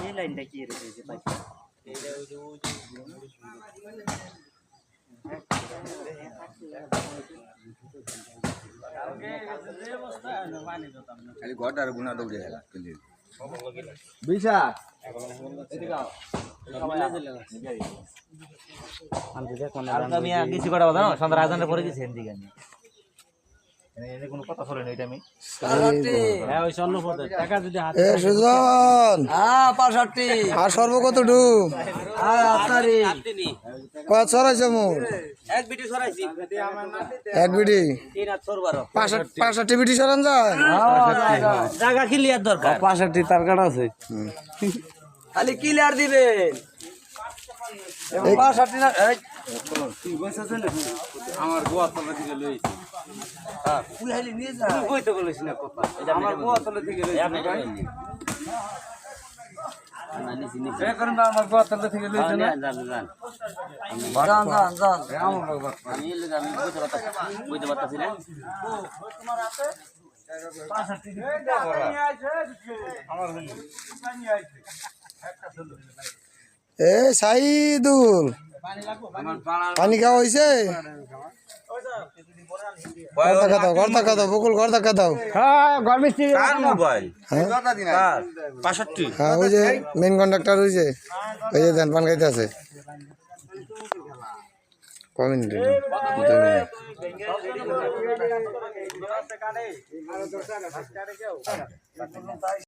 এই লাইনটা কি রয়েছে ভাই? খালি ঘরটার গুণা দৌড়ে গেল কিছু করা জানো সন্ধ্যা আজানের পরে গেছি এদিকে কোনো কথা শোনেন এটা আমি হ্যাঁ ওই স্বর্ণ পদে টাকা যদি হাতে সুজন হ্যাঁ 65 আর সর্ব কতটু হ্যাঁ আপনারই কত ছড়াইছে মোর এক বিটি সরাইছি এক বিডি 3 আর 12 65 বিডি সরান যায় জায়গা ক্লিয়ার দরকার 65 তার কাটা আছে খালি ক্লিয়ার দিবেন 65 না আমার গোয়া তলা থেকে লইছি পুরাইলি নিয়ে যা কই তো বলিস না কথা আমার গোয়া তলা থেকে লইছি এখন আমার গোয়া তলা থেকে লইছি না জান আমার বাবা আমি বুঝতে পারতাছি না এ সাইদুল পানি খাওয়া হয়েছে ঘর দেখা দাও বকুল ঘর দেখা দাও মোবাইল হ্যাঁ কার 65 হ্যাঁ ওই যে মেন কন্ডাক্টর হয়েছে ওই যে ধান পান খাইতে আছে কমিন 2 মিনিট